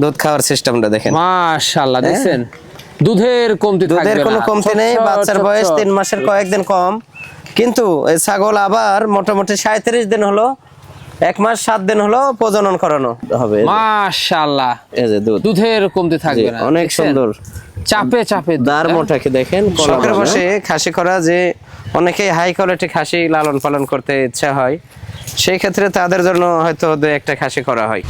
দুধ খাওয়ার সিস্টেমটা দেখেন, মাশাআল্লাহ। দেখছেন দুধের কমতি থাকবে না, দুধের কোনো কমতি নেই। বাচ্চার বয়স 3 মাসের কয়েকদিন কম, কিন্তু এই ছাগল আবার মোটামুটি 37 দিন হলো, 1 মাস 7 দিন হলো প্রজনন করানো হবে। মাশাআল্লাহ, এই যে দুধ, দুধের কমতি থাকবে না, অনেক সুন্দর। চাপে চাপে দার মোটাকে দেখেন, শখের বসে খাসি করা, যে অনেকেই হাই কোয়ালিটি খাসি লালন পালন করতে ইচ্ছা হয়, সেই ক্ষেত্রে তাদের জন্য হয়তো 2-1টা খাসি করা হয়।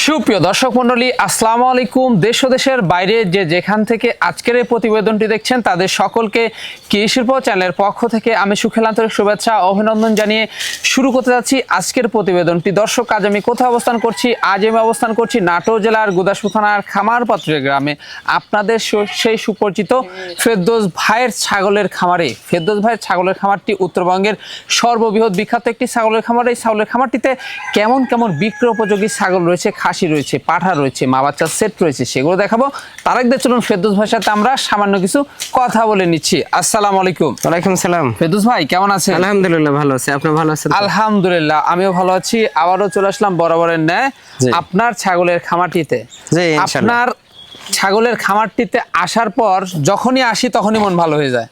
সুপ্রিয় দর্শক মন্ডলী, আসসালামু আলাইকুম। দেশ ও দেশের বাইরে যে যেখান থেকে আজকের এই প্রতিবেদনটি দেখছেন, তাদের সকলকে কৃষি শিল্প চ্যানেলের পক্ষ থেকে আমি সুখেল আন্তরিক শুভেচ্ছা অভিনন্দন জানিয়ে শুরু করতে যাচ্ছি আজকের প্রতিবেদনটি। দর্শক, আজ আমি কোথায় অবস্থান করছি? আজ আমি অবস্থান করছি নাটোর জেলার গুদাসপুর থানার খামারপাত্রের গ্রামে, আপনাদের সেই সুপরিচিত ফেরদৌস ভাইয়ের ছাগলের খামারে। ফেরদৌস ভাইয়ের ছাগলের খামারটি উত্তরবঙ্গের সর্ববৃহৎ বিখ্যাত একটি ছাগলের খামার। এই ছাগলের খামারটিতে কেমন কেমন বিক্রয় উপযোগী ছাগল রয়েছে, খাসি রয়েছে, পাঠা রয়েছে, মা বাচ্চার সেট রয়েছে, সেগুলো দেখাবো। তার আগে চলুন ফেরদৌস ভাইয়ের সাথে আমরা সামান্য কিছু কথা বলে নিচ্ছি। আসসালামু আলাইকুম। ওয়ালাইকুম সালাম। ফেরদৌস ভাই কেমন আছেন? আলহামদুলিল্লাহ ভালো আছি, আপনি ভালো আছেন? আলহামদুলিল্লাহ আমিও ভালো আছি। আবারও চলে আসলাম বরাবরের ন্যায় আপনার ছাগলের খামারটিতে। আপনার ছাগলের খামারটিতে আসার পর যখনই আসি তখনই মন ভালো হয়ে যায়,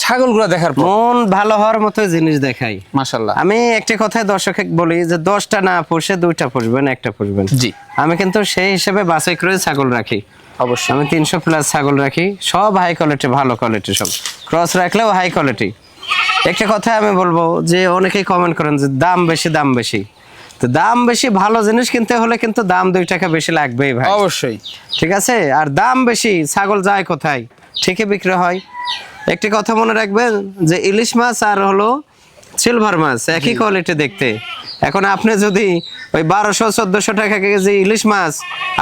ছাগলগুলো দেখার পর মন ভালো হওয়ার মতো জিনিস দেখাই। মাশাআল্লাহ। আমি একটা কথায় দর্শককে বলি যে 10টা না পুষে 2টা পুষবেন, 1টা পুষবেন। জি, আমি কিন্তু সেই হিসেবে বাছাই করে ছাগল রাখি। অবশ্যই আমি 300 প্লাস ছাগল রাখি, সব হাই কোয়ালিটি, ভালো কোয়ালিটি, সব ক্রস রাখলেও হাই কোয়ালিটি। একটা কথা আমি বলবো যে অনেকেই কমেন্ট করেন যে দাম বেশি, দাম বেশি। তো দাম বেশি, ভালো জিনিস কিনতে হলে কিন্তু দাম 2 টাকা বেশি লাগবেই ভাই, অবশ্যই। ঠিক আছে? আর দাম বেশি, ছাগল যায় কোথায়? ঠিকই বিক্রি হয়। একটি কথা মনে রাখবেন যে ইলিশ মাছ আর হলো সিলভার মাছ একই কোয়ালিটি দেখতে। এখন আপনি যদি ওই 1200-1400 টাকা কেজি ইলিশ মাছ,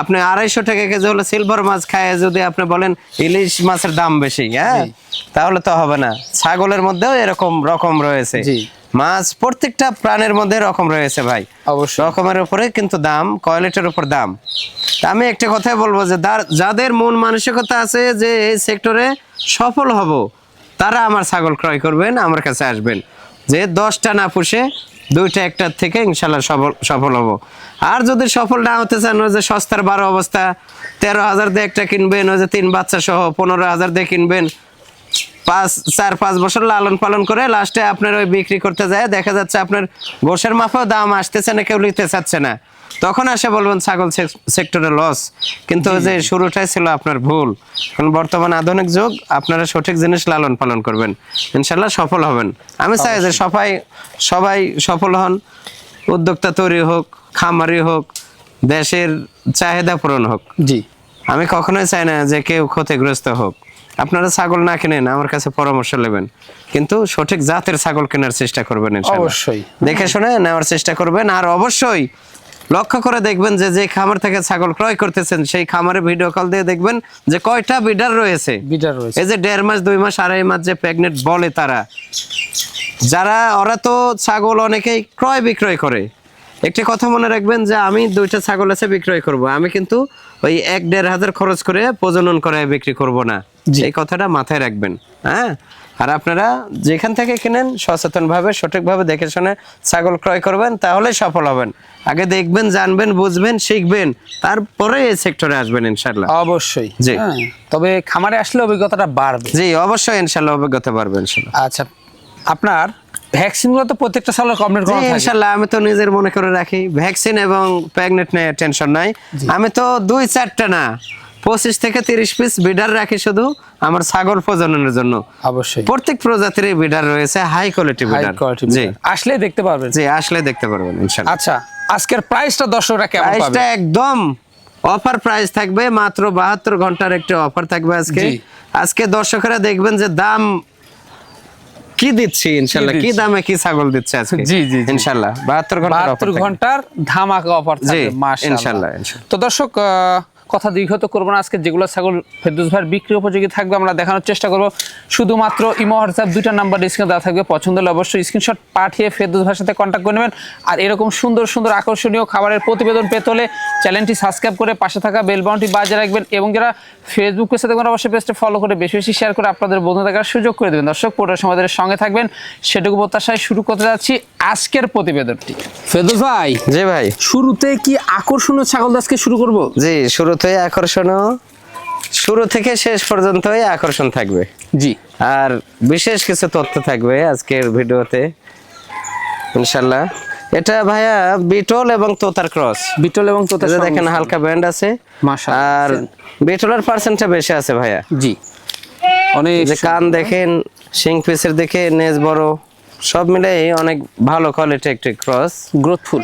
আপনি 250 টাকা কেজি হলো সিলভার মাছ খায় যদি আপনি বলেন ইলিশ মাছের দাম বেশি, হ্যাঁ, তাহলে তো হবে না। ছাগলের মধ্যেও এরকম রকম রয়েছে, মাছ প্রত্যেকটা প্রাণের মধ্যে রকম রয়েছে ভাই, অবশ্যই। রকমের উপরে কিন্তু দাম, কোয়ালিটির উপর দাম। আমি একটা কথাই বলবো যে যাদের মন মানসিকতা আছে যে এই সেক্টরে সফল হব, তারা আমার ছাগল ক্রয় করবেন, আমার কাছে আসবেন। যে 10টা না পুষে 2টা 1টার থেকে ইনশাল্লাহ সফল হব। আর যদি সফল না হতে চান, ওই যে সস্তার 12 অবস্থা, 13,000 দিয়ে একটা কিনবেন, ওই যে 3 বাচ্চা সহ 15,000 দিয়ে কিনবেন, 4-5 বছর লালন পালন করে লাস্টে আপনার ওই বিক্রি করতে যায় দেখা যাচ্ছে আপনার গোশের মাফাও দাম আসতেছে না, কেউ নিতে চাচ্ছে না, তখন আসে বলবেন ছাগল সেক্টরে লস। কিন্তু ওই যে শুরুটাই ছিল আপনার ভুল। এখন বর্তমান আধুনিক যুগ, আপনারা সঠিক জিনিস লালন পালন করবেন, ইনশাল্লাহ সফল হবেন। আমি চাই যে সবাই সফল হন, উদ্যোক্তা তৈরি হোক, খামারি হোক, দেশের চাহিদা পূরণ হোক। জি, আমি কখনোই চাই না যে কেউ ক্ষতিগ্রস্ত হোক। আপনারা ছাগল না কিনেন, আমার কাছে পরামর্শ নেবেন, কিন্তু সঠিক জাতের ছাগল কেনার চেষ্টা করবেন, অবশ্যই দেখে শুনে নেওয়ার চেষ্টা করবেন। আর অবশ্যই লক্ষ্য করে দেখবেন যে যে খামার থেকে ছাগল ক্রয় করতেছেন সেই খামারে ভিডিও কল দিয়ে দেখবেন যে কয়টা বিডার রয়েছে। এই যে 1.5 মাস 2 মাস 2.5 মাস যে প্রেগনেন্ট বলে তারা, ওরা তো ছাগল অনেকেই ক্রয় বিক্রয় করে। একটি কথা মনে রাখবেন যে আমি 2টা ছাগল আছে বিক্রয় করব, আমি কিন্তু ওই 1-1.5 হাজার খরচ করে প্রজনন করে বিক্রি করব না, এই কথাটা মাথায় রাখবেন। হ্যাঁ, আর আপনারা যেখান থেকে কিনেন সচেতন ভাবে সঠিকভাবে দেখে শুনে ছাগল ক্রয় করবেন, তাহলে সফল হবেন। আগে দেখবেন, জানবেন, বুঝবেন, শিখবেন, তারপরে এই সেক্টরে আসবেন ইনশাআল্লাহ। অবশ্যই জি, তবে খামারে আসলে অভিজ্ঞতাটা বাড়বে। জি অবশ্যই ইনশাআল্লাহ অভিজ্ঞতা বাড়বে ইনশাআল্লাহ। আচ্ছা, আপনার ভ্যাকসিনগুলো তো প্রত্যেকটা ছাগলের কমপ্লিট করা থাকে ইনশাআল্লাহ। আমি তো নিজের মনে করে রাখি ভ্যাকসিন এবং প্রেগনেন্ট নিয়ে টেনশন নাই। আমি তো 2-4টা না 25 থেকে 30 পিস বিডার রাখি শুধু আমার ছাগল প্রজননের জন্য। অবশ্যই প্রত্যেক প্রজাতির বিডার রয়েছে, হাই কোয়ালিটি বিডার। জি, আসলে দেখতে পারবেন। জি, আসলে দেখতে পারবেন ইনশাআল্লাহ। আচ্ছা, আজকের প্রাইসটা দর্শকরা কেমন পাবে? প্রাইসটা একদম অফার প্রাইস থাকবে, মাত্র 72 ঘন্টার একটা অফার থাকবে আজকে। আজকে দর্শকরা দেখবেন যে দাম কি দিচ্ছি ইনশাল্লাহ, কি দামে কি ছাগল দিচ্ছে আজকে। জি, জি, জি। ইনশাল্লাহ 72 ঘন্টার ধামাকা অফার থাকবে জি, মাশাআল্লাহ। ইনশাল্লাহ। তো দর্শক কথা দীর্ঘত করবো না, আজকে যেগুলো ছাগল ফেরদৌস ভাইয়ের বিক্রি উপযোগী থাকবে আমরা দেখানোর চেষ্টা করব। শুধুমাত্র ইমো হোয়াটসঅ্যাপ দুইটা নাম্বার স্ক্রিনে দেওয়া থাকবে, পছন্দ হলে অবশ্যই স্ক্রিনশট পাঠিয়ে ফেরদৌস ভাইয়ের সাথে কন্ট্যাক্ট করে নেবেন। আর এরকম সুন্দর সুন্দর আকর্ষণীয় খাবারের প্রতিবেদন পেতে হলে চ্যানেলটি সাবস্ক্রাইব করে পাশে থাকা বেল বাটনটি বাজিয়ে রাখবেন, এবং যারা ফেসবুকের সাথে অবশ্যই পেজটা ফলো করে বেশি বেশি শেয়ার করে আপনাদের বন্ধু থাকার সুযোগ করে দেবেন। দর্শক পুরো সমাজের সঙ্গে থাকবেন, সেটুকু প্রত্যাশায় শুরু করতে যাচ্ছি আজকের প্রতিবেদনটি। ফেরদৌস ভাই, জি ভাই, শুরুতে কি আকর্ষণীয় ছাগল আজকে শুরু করব? জি, শুরুতেই আকর্ষণীয়, শুরু থেকে শেষ পর্যন্তই আকর্ষণ থাকবে। জি, আর বিশেষ কিছু তথ্য থাকবে আজকের ভিডিওতে ইনশাল্লাহ। এটা ভাইয়া বিটল এবং তোতার ক্রস। বিটল এবং তোতা এই যে দেখেন হালকা ব্যান্ড আছে, মাশাআল্লাহ। আর বিটলের পার্সেন্টটা বেশি আছে ভাইয়া। জি, অনেক যে কান দেখেন, শিং পিসের দিকে নেজ বড়, সব মিলে অনেক ভালো কোয়ালিটি একটি ক্রস। গ্রোথফুল।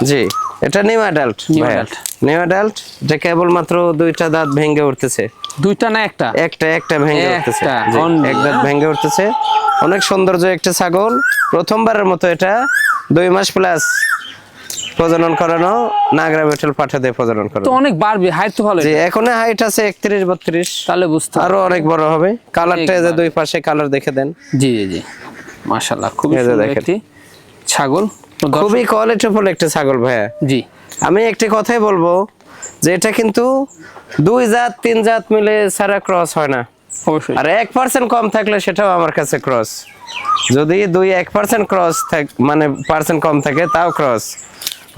জি, এটা new adult. New adult। New adult, এটা কেবল মাত্র দুইটা দাঁত ভেঙে উঠতেছে। দুইটা না একটা? একটা ভেঙে উঠতেছে। একটা, জি, only, এক দাঁত ভেঙে উঠতেছে। অনেক সৌন্দর্য একটা ছাগল, প্রথমবারের মতো এটা 2 মাস প্লাস প্রজনন করানো, নাগরা বেটল পাঠা দিয়ে প্রজনন তো করানো। অনেক বাড়বে, হাইট তো ভালো। জি, এখন হাইট আছে 31-32, তাহলে বুঝতে আরো অনেক বড় হবে। কালারটা এই যে অনেক দুই পাশে কালার দেখে দেন। জি জি জি, মাশাআল্লাহ, খুব এই যে সুন্দর দেখেন। একটি ছাগল। তো খুবই কোয়ালিটিফুল একটা ছাগল ভাইয়া। জি, আমি একটি কথাই বলবো যে এটা কিন্তু 2 জাত 3 জাত মিলে সারা ক্রস হয় না। অবশ্যই। আর 1% কম থাকলে সেটাও আমার কাছে ক্রস। যদি 1% ক্রস মানে পার্সেন্ট কম থাকে তাও ক্রস।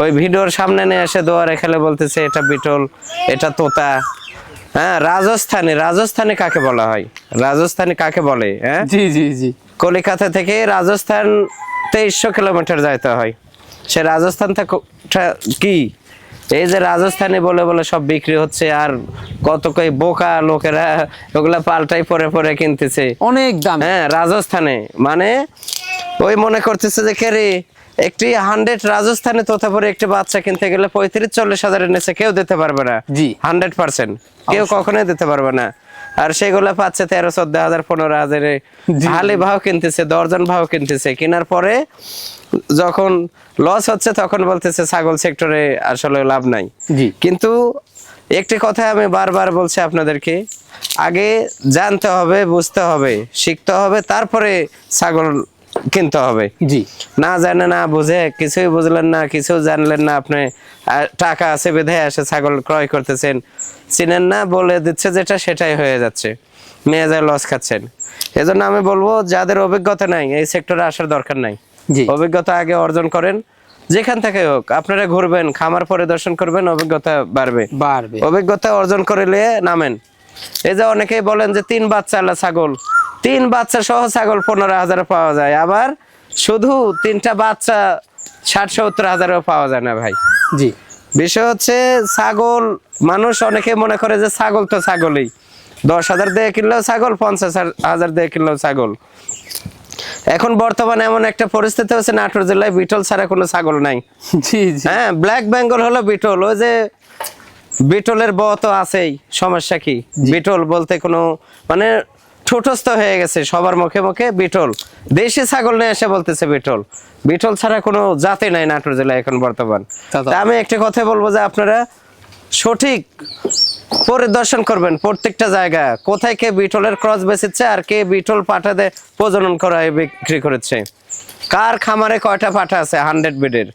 ওই ভিডিওর সামনে নিয়ে এসে দোয়া রেখালে বলতেছে এটা বিটল, এটা তোতা। হ্যাঁ, রাজস্থানে কাকে বলা হয়, রাজস্থানে কাকে বলে? হ্যাঁ, জি জি জি, কলিকাতা থেকে রাজস্থান 2300 কিলোমিটার যাইতে হয়। সে রাজস্থান কি, এই যে রাজস্থানে বলে বলে সব বিক্রি হচ্ছে, আর কত কই বোকা লোকেরা ওগুলা পাল্টাই পরে পরে কিনতেছে অনেক দাম। হ্যাঁ, রাজস্থানে মানে ওই মনে করতেছে যে কেরে একটি 100 রাজস্থানে তোতাপুরে একটি বাচ্চা কিনতে গেলে 35-40 হাজারের নিচে কেউ দিতে পারবে না। জি, 100% কেউ কখনোই দিতে পারবে না। আর সেগুলা পাচ্ছে 13-14 হাজার 15 হাজারে হালি ভাও কিনতেছে, দর্জন ভাও কিনতেছে। কেনার পরে যখন লস হচ্ছে তখন বলতেছে ছাগল সেক্টরে আসলে লাভ নাই। জি, কিন্তু একটি কথা আমি বারবার বলছি আপনাদেরকে, আগে জানতে হবে, বুঝতে হবে, শিখতে হবে, তারপরে ছাগল কিনতে হবে। জি, না জানে না বুঝে কিছুই বুঝলেন না, কিছু জানলেন না, আপনি টাকা আছে বেঁধে আসে ছাগল ক্রয় করতেছেন, চিনেন না, বলে দিচ্ছে যেটা সেটাই হয়ে যাচ্ছে, নিয়ে যায় লস খাচ্ছেন। এজন্য আমি বলবো যাদের অভিজ্ঞতা নাই এই সেক্টরে আসার দরকার নাই। জি, অভিজ্ঞতা আগে অর্জন করেন, যেখান থেকে হোক। আপনারা ঘুরবেন, খামার পরিদর্শন করবেন, অভিজ্ঞতা বাড়বে। অভিজ্ঞতা অর্জন করলে নামেন। এই যে অনেকেই বলেন যে 3 বাচ্চা আলা ছাগল, 3 বাচ্চা সহ ছাগল 15,000 পাওয়া যায়, আবার শুধু 3টা বাচ্চা 60-70 হাজারেও পাওয়া যায় না ভাই। জি, বিষয় হচ্ছে ছাগল, মানুষ অনেকে মনে করে যে ছাগল তো ছাগলই, 10,000 দিয়ে কিনলেও ছাগল, 50,000 দিয়ে কিনলেও ছাগল। এখন বর্তমানে এমন একটা পরিস্থিতি হচ্ছে নাটোর জেলায় বিটল ছাড়া কোনো ছাগল নাই। জি জি, হ্যাঁ, ব্ল্যাক বেঙ্গল হলো বিটল। ওই যে বিটলের ব তো আছেই, সমস্যা কি? বিটল বলতে কোনো মানে ঠোঁটস্থ হয়ে গেছে সবার মুখে মুখে বিটল। দেশি ছাগল নিয়ে এসে বলতেছে বিটল। বিটল ছাড়া কোনো জাতি নাই নাটোর জেলায় এখন বর্তমান। তা আমি একটা কথা বলবো যে আপনারা সঠিক পরিদর্শন করবেন প্রত্যেকটা জায়গা, কোথায় কে বিটলের ক্রস বেচেছে আর কে বিটল পাঠাতে প্রজনন করায় বিক্রি করেছে, কার খামারে কয়টা পাঠা আছে 100 বিডের।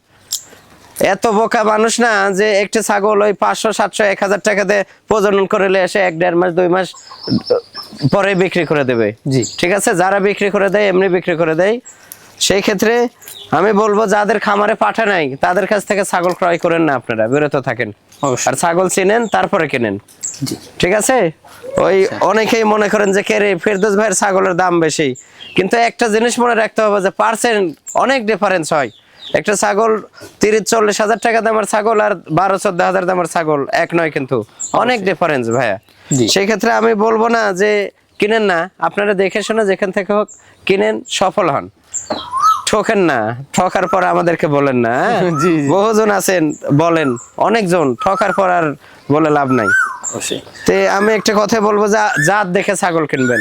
এত বোকা মানুষ না যে একটা ছাগল ওই 500-700-1000 টাকা দিয়ে প্রজনন করে এসে 1-1.5 মাস 2 মাস পরে বিক্রি করে দেবে। জি, ঠিক আছে, যারা বিক্রি করে দেয় এমনি বিক্রি করে দেয়। সেই ক্ষেত্রে আমি বলবো যাদের খামারে পাঠা নাই তাদের কাছ থেকে ছাগল ক্রয় করেন না, আপনারা বিরত থাকেন। আর ছাগল চিনেন তারপরে কেনেন। ঠিক আছে, ওই অনেকেই মনে করেন যে কে রে ফেরদৌস ভাইয়ের ছাগলের দাম বেশি, কিন্তু একটা জিনিস মনে রাখতে হবে যে পার্সেন্ট অনেক ডিফারেন্স হয়। একটা ছাগল 30-40 হাজার টাকা দামের ছাগল আর 12-14 হাজার দামের ছাগল এক নয়, কিন্তু অনেক ডিফারেন্স ভাইয়া। সেই ক্ষেত্রে আমি বলবো না যে কিনেন না, আপনারা দেখে শুনে যেখান থেকে হোক কিনেন, সফল হন, ঠকেন না। ঠকার পর আমাদেরকে বলেন না। বহুজন আছেন বলেন, অনেকজন ঠকার পর আর বলে লাভ নাই। অবশ্যই। তে আমি একটা কথা বলবো, জাত দেখে ছাগল কিনবেন,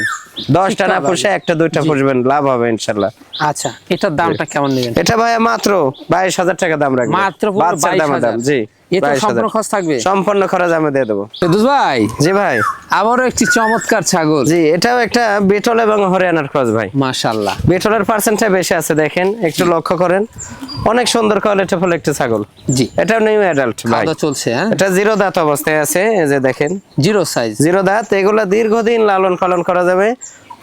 10টা না পুষে 1টা 2টা পুষবেন, লাভ হবে ইনশাল্লাহ। আচ্ছা, এটার দামটা কেমন নেবেন? এটা ভাইয়া মাত্র 22,000 টাকা দাম রাখবো, মাত্র পুরো বাচ্চার দামের দাম। 22,000? জি, এটা 22,000 সম্পূর্ণ খরচ থাকবে? সম্পূর্ণ খরচ আমি দিয়ে দেবো। ফেরদৌস ভাই, জি ভাই। আবারও একটি চমৎকার ছাগল। জি, এটাও একটা বিটল এবং হরিয়ানার ক্রস ভাই। মাশাআল্লাহ, বিটলের পার্সেন্টটা বেশি আছে, দেখেন একটু লক্ষ্য করেন, অনেক সুন্দর কোয়ালিটি ফুল একটা ছাগল। জি, এটাও নিউ অ্যাডাল্ট ভাই, খাওয়া চলছে। হ্যাঁ, এটা জিরো দাঁত অবস্থায় আছে, এই যে দেখেন জিরো সাইজ। জিরো দাঁত। এগুলা দীর্ঘদিন লালন পালন করা যাবে,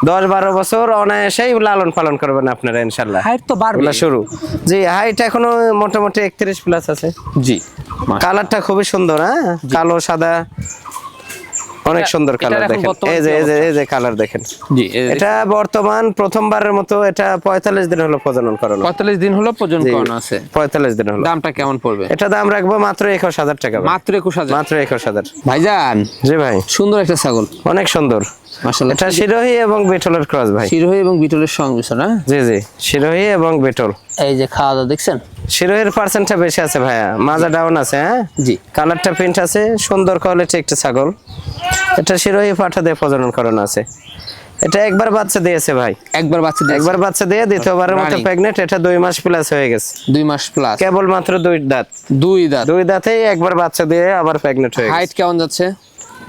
10-12 বছর অনায়াসেই লালন পালন করবেন আপনারা ইনশাল্লাহ। হাইট তো বাড়বে। এগুলা শুরু। জি, হাইট এখনো মোটামুটি 31 প্লাস আছে। জি, কালারটা খুবই সুন্দর, হ্যাঁ, কালো সাদা, অনেক সুন্দর কালার। এটার এখন দেখেন বর্তমান এই যে কি এই যে এই যে কালার দেখেন। জি, এটা বর্তমান প্রথমবারের মতো এটা 45 দিন হলো প্রজনন করানো। 45 দিন হলো প্রজনন জি, করানো আছে। 45 দিন হলো। দামটা কেমন পড়বে? এটা দাম রাখবো মাত্র 21,000 টাকা ভাই। মাত্র 21,000? মাত্র 21,000। ভাইজান, জি ভাই, সুন্দর একটা ছাগল, অনেক সুন্দর। মাশাআল্লাহ। এটা শিরোহী এবং বিটলের ক্রস ভাই। শিরোহী এবং বিটলের সংমিশ্রণ। হ্যাঁ, জি জি, শিরোহী এবং বিটল। এই যে খাওয়া দাওয়া দেখছেন? শিরোহীর পার্সেন্টটা বেশি আছে ভাইয়া, মাজা ডাউন আছে। হ্যাঁ জি, কালারটা প্রিন্ট আছে, সুন্দর কোয়ালিটি একটা ছাগল। এটা শিরোহী পাঠা দিয়ে প্রজনন করানো আছে। এটা একবার বাচ্চা দিয়েছে ভাই, একবার বাচ্চা দিয়েছে? একবার বাচ্চা দিয়ে দ্বিতীয়বারের মতো Running। প্রেগনেন্ট। এটা 2 মাস প্লাস হয়ে গেছে, 2 মাস প্লাস। কেবল মাত্র 2 দাঁত। 2 দাঁত। 2 দাঁতেই একবার বাচ্চা দিয়ে আবার প্রেগনেন্ট হয়ে গেছে। হাইট কেমন যাচ্ছে?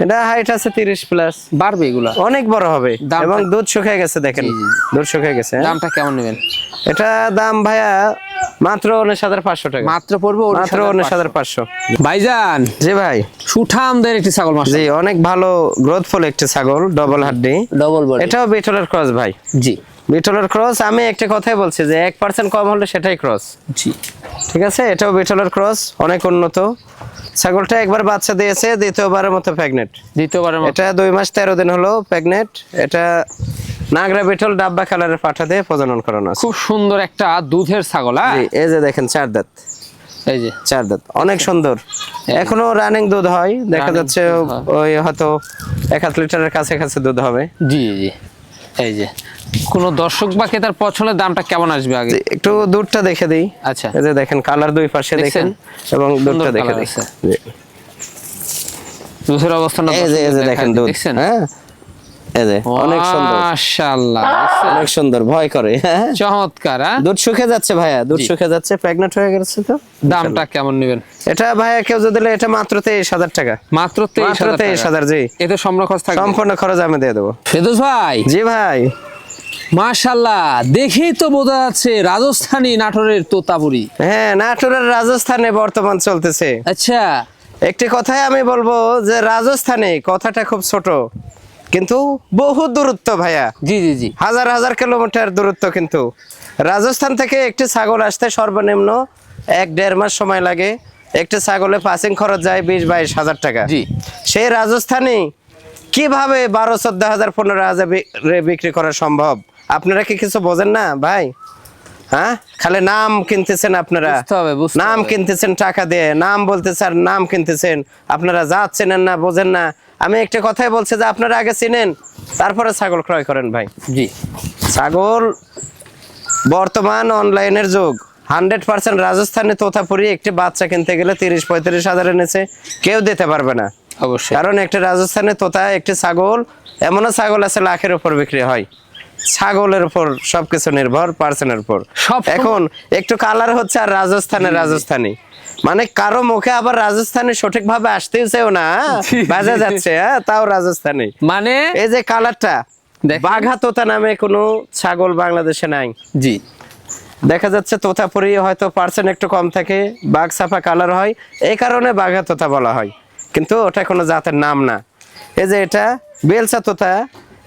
এটা হাইট আছে 30 প্লাস, বাড়বে এগুলা? অনেক বড় হবে। দামটা- এবং দুধ শুকিয়ে গেছে, দেখেন জি, জি। দুধ শুকিয়ে গেছে। হ্যাঁ? দামটা কেমন নেবেন? এটা দাম ভাইয়া মাত্র 19,500 টাকা। মাত্র পড়বে মাত্র 19,500। ভাইজান, জি ভাই। সুঠামদের একটি ছাগল, জি, মাশাআল্লাহ। অনেক ভালো গ্রোথফুল একটি ছাগল, ডবল হাড্ডি। Double body. এটাও বিটলের ক্রস ভাই। জি, বিটলের ক্রস। আমি একটা কথাই বলছি যে 1% কম হলে সেটাই ক্রস। জি, ঠিক আছে, এটাও বিটলের ক্রস, অনেক উন্নত। ছাগলটা একবার বাচ্চা দিয়েছে, দ্বিতীয়বারের মতো প্রেগনেন্ট। দ্বিতীয়বারের মতো। এটা 2 মাস 13 দিন হলো প্রেগনেন্ট। এটা নাগরা বিটল ডাব্বা কালারের পাঠা দিয়ে প্রজনন করানো আছে। খুব সুন্দর একটা দুধের ছাগল। হ্যাঁ, জি, এই যে দেখেন 4 দাঁত। এই যে 4 দাঁত, অনেক সুন্দর। এখনো রানিং দুধ হয়, দেখা Running যাচ্ছে দুধ হয়। ওই হয়তো 1 লিটারের কাছে কাছে দুধ হবে। জি, জি, এই যে কোন দর্শক বা ক্রেতার পছন্দের দামটা কেমন আসবে আগে? জি, একটু দুধটা দেখে দিই। আচ্ছা, এই যে দেখেন কালার 2 পাশে দেখেন, দেখছেন? এবং দুধটা সুন্দর দেখে colour দিই। আছে। জি, দুধের অবস্থান এই যে দেখেন দুধ। দেখছেন? হ্যাঁ, এই যে অনেক সুন্দর, মাশাআল্লাহ, দেখছেন? অনেক সুন্দর, ভয় করে। হ্যাঁ, চমৎকার। হ্যাঁ, দুধ শুকিয়ে যাচ্ছে ভাইয়া, দুধ জি। শুকিয়ে যাচ্ছে, প্রেগনেন্ট হয়ে গেছে তো। দামটা কেমন নেবেন? এটা ভাইয়া কেউ যদি দিলে এটা মাত্র 23,000 টাকা। মাত্র মাত্র 23,000 23,000। জি, এতে সম্পূর্ণ খরচ থাকবে? সম্পূর্ণ খরচ আমি দিয়ে দেবো। ফেরদৌস ভাই, জি ভাই। মাশাআল্লাহ, দেখেই তো বোঝা যাচ্ছে রাজস্থানী নাটোরের তোতাপুরি। হ্যাঁ, নাটোরের রাজস্থানে বর্তমান চলতেছে। আচ্ছা, একটি কথাই আমি বলবো যে রাজস্থানে কথাটা খুব ছোট, কিন্তু বহু দূরত্ব ভাইয়া, জি, জি, জি, হাজার হাজার কিলোমিটার দূরত্ব। কিন্তু রাজস্থান থেকে একটি ছাগল আসতে সর্বনিম্ন 1-1.5 মাস সময় লাগে। একটি ছাগলে পাসিং খরচ যায় 20-22 হাজার টাকা। জি। সেই রাজস্থানী কিভাবে 12-14 হাজার 15 হাজার বিক্রি করা সম্ভব? আপনারা কি কিছু বোঝেন না ভাই? হ্যাঁ, খালি নাম কিনতেছেন আপনারা, বুঝতে হবে, বুঝতে নাম হবে। কিনতেছেন টাকা দিয়ে, নাম বলতেছেন, নাম কিনতেছেন। আপনারা জাত চেনেন না, বোঝেন না। আমি একটা কথাই বলছি যে আপনারা আগে চিনেন, তারপরে ছাগল ক্রয় করেন ভাই। জি, ছাগল বর্তমান অনলাইনের যুগ। 100% রাজস্থানে তোতাপুরি একটি বাচ্চা কিনতে গেলে 30-35 হাজারের নিচে কেউ দিতে পারবে না। অবশ্যই। কারণ একটা রাজস্থানে তোতা একটি ছাগল, এমনও ছাগল আছে লাখের উপর বিক্রি হয়। ছাগলের উপর সবকিছু নির্ভর, পার্সনের উপর। সব এখন একটু কালার হচ্ছে আর রাজস্থানী, মানে কারো মুখে আবার রাজস্থানে সঠিকভাবে আসতেইছেও না, বাজা যাচ্ছে। হ্যাঁ, তাও রাজস্থানী। মানে এই যে কালারটা, দেখেন। বাঘা তোতা নামে কোনো ছাগল বাংলাদেশে নাই। জি, দেখা যাচ্ছে তোতাপুরি হয়তো পার্সেন্ট একটু কম থাকে, বাঘ ছাপা কালার হয়, এই কারণে বাঘা তোতা বলা হয়, কিন্তু ওটা কোনো জাতের নাম না। এই যে এটা বেলচা তোতা,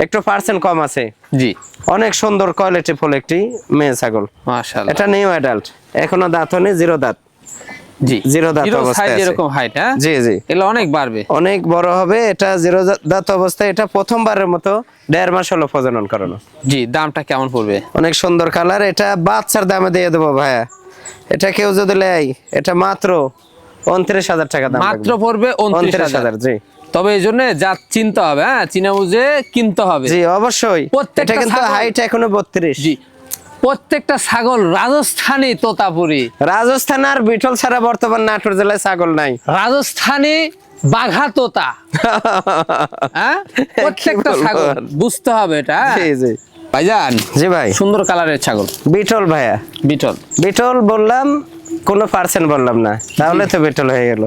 একটু পার্সেন্ট কম আছে। জি, অনেক সুন্দর কোয়ালিটি ফুল একটি মেয়ে ছাগল। মাশাআল্লাহ। এটা নিউ অ্যাডাল্ট, এখনো দাঁত হয়নি, 0 দাঁত। জি, জিরো দাঁত জিরো অবস্থায় সাইজ আছে। এরকম হাইট। হ্যাঁ, জি জি, এগুলো অনেক বাড়বে, অনেক বড় হবে। এটা 0 দাঁত অবস্থায়, এটা প্রথমবারের মতো 1.5 মাস হলো প্রজনন করানো। জি। দামটা কেমন পড়বে? অনেক সুন্দর কালার। এটা বাচ্চার দামে দিয়ে দেবো ভাইয়া। এটা কেউ যদি নেয়, এটা মাত্র 29,000 টাকা দাম। মাত্র পড়বে 29,000। জি। তবে এই জন্য যা চিনতে হবে, হ্যাঁ, চিনা বুঝে কিনতে হবে। জি অবশ্যই। প্রত্যেকটা এটা কিন্তু ছাগল- হাইট এখনো 32। জি, প্রত্যেকটা ছাগল রাজস্থানী তোতাপুরি। রাজস্থান আর বিটল ছাড়া বর্তমান নাটোর জেলায় ছাগল নাই। রাজস্থানী বাঘা তোতা। হ্যাঁ, প্রত্যেকটা বলবো ছাগল আর? বুঝতে হবে এটা। হ্যাঁ? জি জি ভাইজান জি ভাই, সুন্দর কালারের ছাগল, বিটল ভাইয়া, বিটল। বিটল বললাম, কোনো পার্সেন্ট বললাম না, তাহলে তো বিটল হয়ে গেল।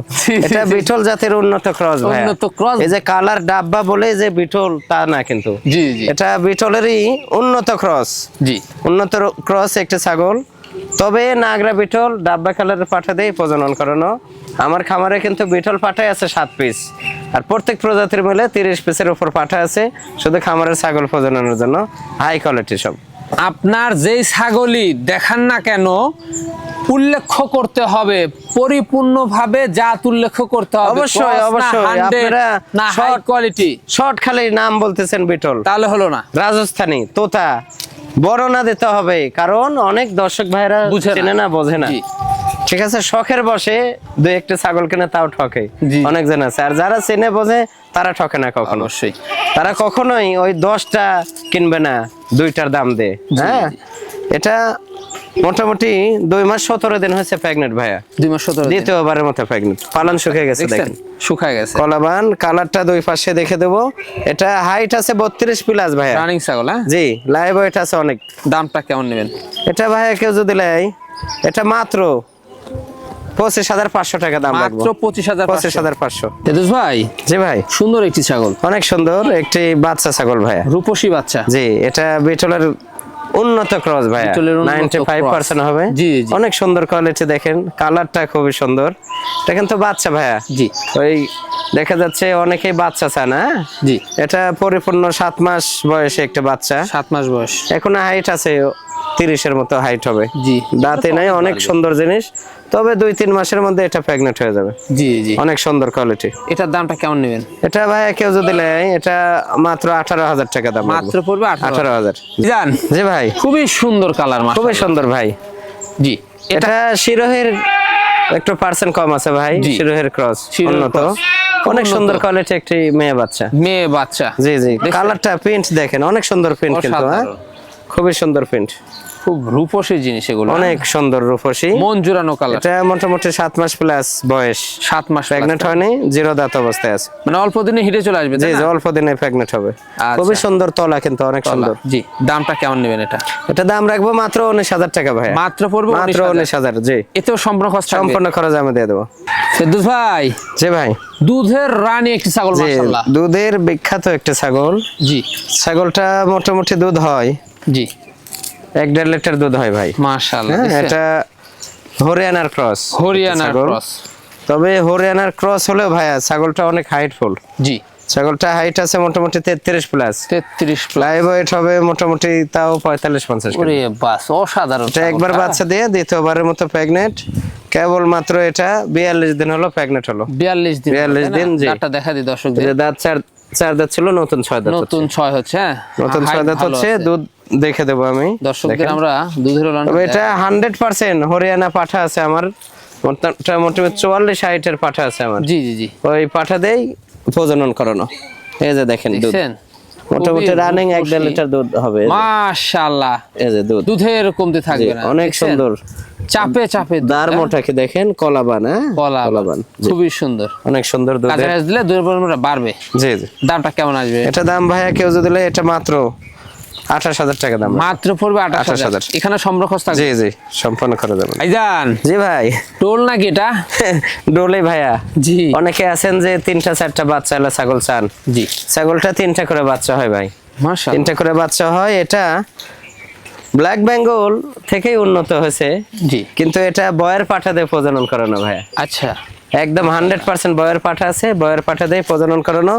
এটা বিটল জাতের উন্নত ক্রস ভাই, উন্নত ক্রস। এই যে কালার ডাব্বা বলে যে বিটল তা না, কিন্তু জি জি এটা বিটলেরই উন্নত ক্রস, জি। উন্নত ক্রস একটা ছাগল। তবে নাগরা বিটল ডাব্বা কালারের পাঠা দিয়ে প্রজনন করানো। আমার খামারে কিন্তু বিটল পাঠাই আছে 7 পিস, আর প্রত্যেক প্রজাতির মিলে 30 পিসের উপর পাঠা আছে, শুধু খামারের ছাগল প্রজননের জন্য, হাই কোয়ালিটি সব। আপনার যেই ছাগলই দেখান না কেন উল্লেখ করতে হবে, পরিপূর্ণভাবে জাত উল্লেখ করতে হবে। অবশ্যই, Cross না অবশ্যই। 100 আপনারা না হাই short- কোয়ালিটি, শর্ট খালি নাম বলতেছেন বিটল, তাহলে হলো না। রাজস্থানী তোতা বড় না দিতে হবে, কারণ অনেক দর্শক ভাইরা বুঝে না। চেনে না, বোঝে না। জি। ঠিক আছে, শখের বসে দুই একটা ছাগল কিনে তাও ঠকে, জি। অনেক জন আছে। আর যারা চেনে বোঝে তারা ঠকে না কখনো। অবশ্যই। তারা কখনোই ওই 10টা কিনবে না 2টার দাম দে। হ্যাঁ, এটা মোটামুটি 2 মাস 17 দিন হয়েছে প্রেগনেন্ট ভাইয়া, 2 মাস 17 দিন। দ্বিতীয়বারের মতো প্রেগনেন্ট। পালন শুকিয়ে গেছে দেখছেন দেখেন, শুকায় গেছে। কলাবান কালারটা দুই পাশে দেখে দেবো। এটা হাইট আছে 32 প্লাস ভাইয়া। রানিং ছাগল। হ্যাঁ, জি, লাইভ ওয়েট আছে অনেক। দামটা কেমন নেবেন? এটা ভাইয়া কেউ যদি নেয়, এটা মাত্র 25,500 টাকা দাম রাখবো। মাত্র 25,500। 25,500। তেজস ভাই জি ভাই, সুন্দর একটি ছাগল, অনেক সুন্দর একটি বাচ্চা ছাগল ভাইয়া। রূপসী বাচ্চা। জি, এটা বিটলের উন্নত ক্রস ভাইয়া, বিটলের উন্নত 95% হবে। জি, জি। অনেক সুন্দর কোয়ালিটি, দেখেন কালারটা খুবই সুন্দর। এটা কিন্তু বাচ্চা ভাইয়া, জি ওই দেখা যাচ্ছে অনেকেই বাচ্চা চায় না। জি। এটা পরিপূর্ণ 7 মাস বয়সে একটা বাচ্চা, 7 মাস বয়স। এখন হাইট আছে 30-এর মতো হাইট হবে। জি। দাঁতে নাই, অনেক সুন্দর জিনিস। তবে 2-3 মাসের মধ্যে এটা প্রেগনেন্ট হয়ে যাবে। জি জি। অনেক সুন্দর কোয়ালিটি। এটার দামটা কেমন নেবেন? এটা ভাইয়া কেউ যদি নেয়, এটা মাত্র 18,000 টাকা দাম রাখবো। মাত্র পড়বে 18,000। জান জি ভাই, খুবই সুন্দর কালার, খুবই সুন্দর ভাই। জি। এটা এটা শিরোহের একটু পার্সেন্ট কম আছে ভাই, জি। শিরোহের ক্রস শিরোহের উন্নত, cross। অনেক উন্নত। সুন্দর কোয়ালিটি একটি মেয়ে বাচ্চা। মেয়ে বাচ্চা। জি জি, দেখছেন? কালারটা প্রিন্ট দেখেন, অনেক সুন্দর প্রিন্ট কিন্তু, হ্যাঁ অসাধারণ। খুবই সুন্দর প্রিন্ট, খুব রূপসী জিনিস এগুলো। অনেক সুন্দর রূপসী। মন জুড়ানো কালার। এটা মোটামুটি 7 মাস প্লাস বয়স, 7 মাস প্রেগনেন্ট plus। হয়নি, জিরো দাঁত অবস্থায় আছে। মানে অল্প দিনে হিটে চলে আসবে, জি তাই জি, না? অল্প দিনে প্রেগনেন্ট হবে। আচ্ছা। খুবই সুন্দর তলা কিন্তু, অনেক সুন্দর। জি। দামটা কেমন নেবেন এটা? এটা দাম রাখবো মাত্র 19,000 টাকা ভাই। মাত্র পড়বে মাত্র 19,000। জি, এতেও সম্পূর্ণ খরচ থাকবে। সম্পূর্ণ খরচ আমি দিয়ে দেবো। ফেরদৌস ভাই জি ভাই, দুধের রানী একটি ছাগল, জি, মাশাআল্লাহ। দুধের বিখ্যাত একটা ছাগল। জি ছাগলটা মোটামুটি দুধ হয় জি 1-1.5 লিটার দুধ হয় ভাই। মাশাআল্লাহ। হ্যাঁ, দেখছেন? এটা হরিয়ানার ক্রস। হরিয়ানার ক্রস। তবে হরিয়ানার ক্রস হলেও ভাইয়া ছাগলটা অনেক হাইটফুল। জি। ছাগলটা হাইট আছে মোটামুটি 33 প্লাস, 33 প্লাস। লাইভ ওয়েট হবে মোটামুটি তাও 45-50 কেজি। ওরে বাস, অসাধারণ এটা একবার ছাগলটা। বাচ্চা দিয়ে দ্বিতীয়বারের মতো প্রেগনেন্ট, কেবল মাত্র এটা 42 দিন হলো প্রেগনেন্ট হলো। 42 দিন। 42 দিন, জি। দাঁতটা দেখা দিই দর্শকদের। যে দাঁত চার দাঁত ছিল, নতুন 6 দাঁত নতুন 6 হচ্ছে। হ্যাঁ, নতুন 6 height দাঁত ভালো হচ্ছে। আছে। দুধ দেখে দেবো আমি দর্শকদের দেখেন। আমরা দুধের ওলান তবে এটা 100% হরিয়ানা পাঠা আছে আমার, মোটামুটি 44-60 পাঠা আছে আমার। জি জি জি। ওই পাঠা দেই প্রজনন করানো। এই যে দেখেন দুধ, দেখছেন? মোটামুটি খুবই রানিং 1-1.5 রূপসী। লিটার দুধ হবে। এই যে, মাশাআল্লাহ। এই যে দুধ, দুধের কমতি জি, থাকবে না। অনেক দেখছেন? সুন্দর। চাপে চাপে দুধ, দার হ্যাঁ? মোটাকে দেখেন, কলাবান, হ্যাঁ কলাবান। কলাবান, জি, খুবই সুন্দর। অনেক সুন্দর দুধ। কাজে দিলে দুধের পরিমাণটা বাড়বে। জি জি, দামটা কেমন আসবে? এটা দাম ভাইয়া কেউ যদি নেয়, এটা মাত্র 28,000 টাকা দাম। মাত্র পড়বে 28,000। 28,000। এখানে সম্পূর্ণ খরচ থাকবে। জি জি, সম্পন্ন করে দেবেন। ভাইজান জি ভাই, টোল নাকি এটা? ডোলে ভাইয়া। জি অনেকে আছেন যে 3টা-4টা বাচ্চা এলে ছাগল চান। জি। ছাগলটা 3টা করে বাচ্চা হয় ভাই, মাশাআল্লাহ। 3টা করে বাচ্চা হয়। এটা ব্ল্যাক বেঙ্গল থেকেই উন্নত হয়েছে, জি। কিন্তু এটা বয়ের পাঠা দিয়ে প্রজনন করানো ভাইয়া। আচ্ছা। একদম 100% বয়ের পাঠা আছে, বয়ের পাঠা দিয়ে প্রজনন করানো।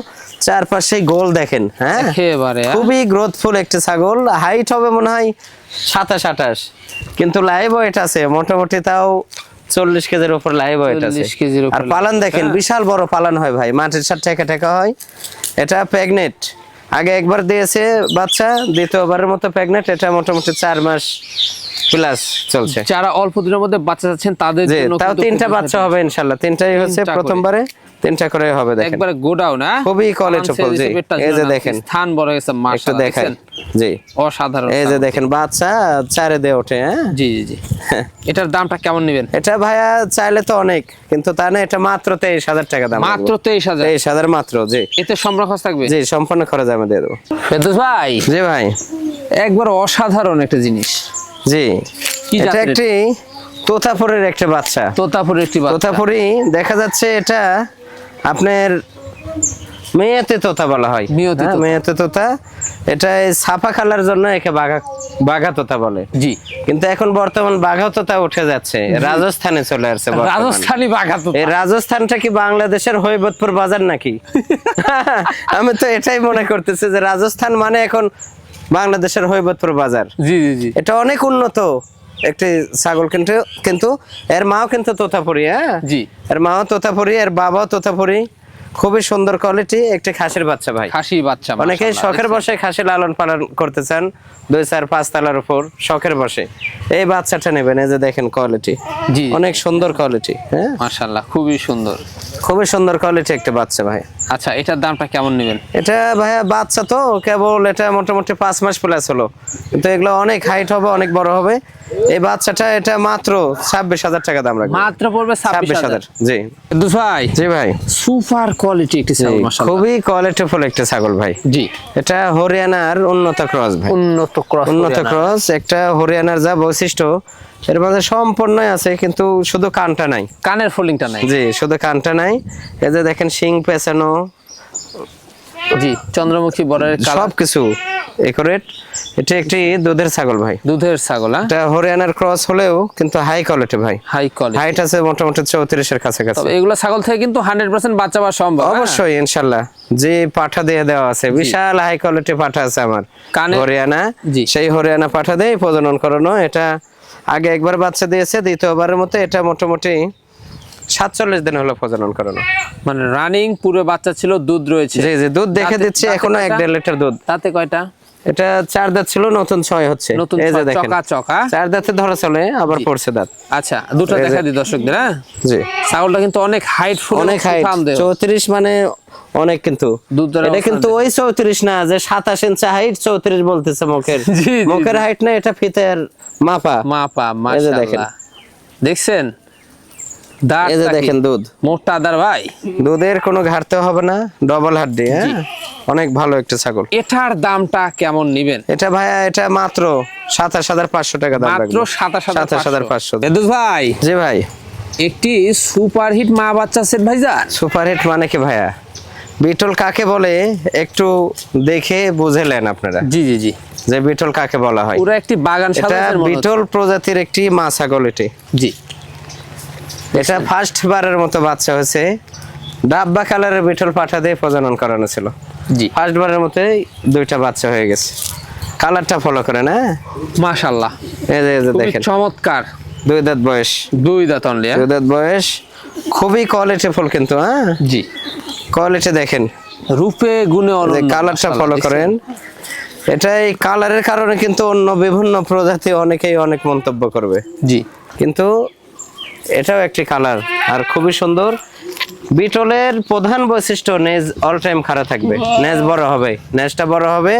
চারপাশে গোল দেখেন, হ্যাঁ একেবারে খুবই গ্রোথফুল একটা ছাগল। হাইট হবে মনে হয় 27-28, কিন্তু লাইভ ওয়েট আছে মোটামুটি তাও 40 কেজির উপর লাইভ ওয়েট আছে। 40 কেজির উপর আর পালন দেখেন, হ্যাঁ। বিশাল বড় পালন হয় ভাই, মাটির সাথে ঠেকা ঠেকা হয়। এটা প্রেগনেন্ট, আগে একবার দিয়েছে বাচ্চা, দ্বিতীয়বারের মতো প্রেগনেন্ট। এটা মোটামুটি 4 মাস প্লাস চলছে। যারা অল্প দিনের মধ্যে বাচ্চা চাচ্ছেন তাদের জি, জন্য তাও কিন্তু 3টা বাচ্চা হবে ইনশাআল্লাহ। 3টাই হচ্ছে তিনটা করে। প্রথমবারে, 3টা করে হবে দেখেন। একবারে গোডাউন না, খুবই quality full, জি। এই যে দেখেন। স্থান বড় হয়েছে একটু মাশাআল্লাহ, দেখেন। দেখছেন? জি, অসাধারণ। এই যে দেখেন বাচ্চা চারে দিয়ে ওঠে। হ্যাঁ, জি জি জি। এটার দামটা কেমন নেবেন? এটা ভাইয়া চাইলে তো অনেক, কিন্তু তা না, এটা মাত্র 23,000 টাকা দাম। মাত্র 23,000। 23,000 মাত্র, জি। এতে সম্পূর্ণ খরচ থাকবে? জি, সম্পূর্ণ খরচ আমি দিয়ে দেবো। ফেরদৌস ভাই, জি ভাই। একবার অসাধারণ একটা জিনিস। জি, কি এটা জাতের? একটি তোতাপুরের একটা বাচ্চা। তোতাপুরের একটি বাচ্চা। তোতাপুরি দেখা যাচ্ছে এটা আপনার মেয়েতে তোতা বলা হয়। মেয়েতে হ্যাঁ, তোতা। মেয়েতে তোতা। এটা এই ছাপা কালার জন্য একে বাঘা তোতা বলে। জি, কিন্তু এখন বর্তমান বাঘা তোতা উঠে যাচ্ছে, রাজস্থানে চলে আসছে বর্তমানে। রাজস্থানী বাঘা তোতা। এই রাজস্থানটা কি বাংলাদেশের হৈবতপুর বাজার নাকি? আমি তো এটাই মনে করতেছি যে রাজস্থান মানে এখন বাংলাদেশের হৈবতপুর বাজার। জি জি জি। এটা অনেক উন্নত একটি ছাগল, কিন্তু কিন্তু এর মাও কিন্তু তোতাপুরি। হ্যাঁ, জি। এর মাও তোতাপুরি, এর বাবাও তোতাপুরি। খুবই সুন্দর কোয়ালিটি, একটি খাসির বাচ্চা ভাই। খাসি বাচ্চা। অনেকেই মাশাআল্লাহ, শখের দেখছেন? বসে খাসি লালন পালন করতে চান, 2, 4, 5 তলার উপর শখের বসে এই বাচ্চাটা নেবেন। এই যে দেখেন কোয়ালিটি, জি। অনেক সুন্দর কোয়ালিটি। হ্যাঁ, মাশাআল্লাহ, খুবই সুন্দর। খুবই সুন্দর কোয়ালিটি একটা বাচ্চা ভাই। আচ্ছা, এটার দামটা কেমন নেবেন? এটা ভাইয়া বাচ্চা তো কেবল, এটা মোটামুটি 5 মাস প্লাস হলো, কিন্তু এগুলো অনেক হাইট হবে, অনেক বড় হবে। এই বাচ্চাটা এটা মাত্র 26,000 টাকা দাম রাখবে। মাত্র পড়বে 26,000। জি। ফেরদৌস ভাই, জি ভাই। সুপার কোয়ালিটি একটি ছাগল, মাশাআল্লাহ। খুবই কোয়ালিটিফুল একটা ছাগল ভাই। জি। এটা হরিয়ানার উন্নত ক্রস ভাই। উন্নত ক্রস। উন্নত ক্রস, একটা হরিয়ানার যা বৈশিষ্ট্য এর মধ্যে সম্পূর্ণই আছে, কিন্তু শুধু কানটা নাই। কানের ফোল্ডিংটা নাই। জি, শুধু কানটা নাই। এই যে দেখেন শিং পেছানো, জি, চন্দ্রমুখী বর্ডারের কালার, সবকিছু একুরেট। এটা একটি দুধের ছাগল ভাই। দুধের ছাগল। হ্যাঁ, এটা হরিয়ানার ক্রস হলেও কিন্তু হাই কোয়ালিটি ভাই। High quality. হাইট আছে মোটামুটি 34-এর কাছাকাছি। তবে এগুলো ছাগল থেকে কিন্তু 100% বাচ্চা পাওয়া সম্ভব। হ্যাঁ? অবশ্যই ইনশাল্লাহ। যে পাঠা দিয়ে দেওয়া আছে, বিশাল হাই কোয়ালিটি পাঠা আছে আমার কানে- হরিয়ানা। জি। সেই হরিয়ানা পাঠা দিয়ে প্রজনন করানো। এটা আগে একবার বাচ্চা দিয়েছে, দ্বিতীয়বারের মতো এটা মোটামুটি 47 দিন হলো প্রজনন করানো। মানে রানিং পুরো বাচ্চা ছিল, দুধ রয়েছে। জি জি, দুধ দেখে দাঁতে- দিচ্ছি, দাঁতে এখনো কয়টা? 1.5 লিটার দুধ। তাতে কয়টা? এটা 4 দাঁত ছিল, নতুন 6 হচ্ছে। নতুন এই যে ছয়, দেখেন, চকা। 4 দাঁতে ধরা চলে, আবার পড়ছে দাঁত। আচ্ছা, দুটো এই যে- দেখা দিই দর্শকদের। হ্যাঁ, জি, ছাগলটা কিন্তু অনেক হাইট ফুল, অনেক হাইট। 34 মানে অনেক, কিন্তু দুধ ধরে এটা অবস্থা কিন্তু ওই 34 না যে 27 ইঞ্চি হাইট, 34 বলতেছে মুখের। জি, জি, মুখের হাইট না, এটা ফিতের মাপা। মাপা। এই যে দেখেন। মাশাআল্লাহ, দেখছেন? দাঁত এই যে নাকি? দেখেন দুধ, মোটা দাঁড় ভাই। দুধের কোনো ঘাটতে হবে না, ডবল হাড্ডি। হ্যাঁ, জি। অনেক ভালো একটা ছাগল। এটার দামটা কেমন নিবেন? এটা ভাইয়া, এটা মাত্র 27,500 টাকা দাম মাত্র রাখবো। 27,500। 27,500। ফেরদৌস ভাই, জি ভাই। একটি সুপারহিট মা বাচ্চা সেট ভাইজান। সুপারহিট মানে কি ভাইয়া? বিটল কাকে বলে একটু দেখে বুঝেলেন আপনারা জি জি জি। যে বিটল কাকে বলা হয়? পুরো একটি বাগান এটা সাজানোর মতো। বিটল প্রজাতির একটি মা ছাগল এটি। জি। এটা ফার্স্ট বারের মতো বাচ্চা হয়েছে। ডাব্বা কালারের বিটল পাঠা দিয়ে প্রজনন করানো ছিল। জি। ফার্স্ট বারের মতোই 2টা বাচ্চা হয়ে গেছে। কালারটা ফলো করেন। হ্যাঁ, মাশাআল্লাহ, এই যে খুবই দেখেন, চমৎকার। 2 দাঁত বয়স। 2 দাঁত অনলি। 2 দাঁত বয়স, খুবই কোয়ালিটিফুল কিন্তু। হ্যাঁ, জি। কোয়ালিটি দেখেন, রূপে গুণে যে অনন্য। কালারটা মাশাআল্লাহ, ফলো দেখছেন? করেন। এটা এই কালারের কারণে কিন্তু অন্য বিভিন্ন প্রজাতি অনেকেই অনেক মন্তব্য করবে, জি। কিন্তু এটাও একটি কালার আর খুবই সুন্দর। বিটলের প্রধান বৈশিষ্ট্য নেজ অল টাইম খাড়া থাকবে, নেজ বড় হবে, নেজটা বড় হবে,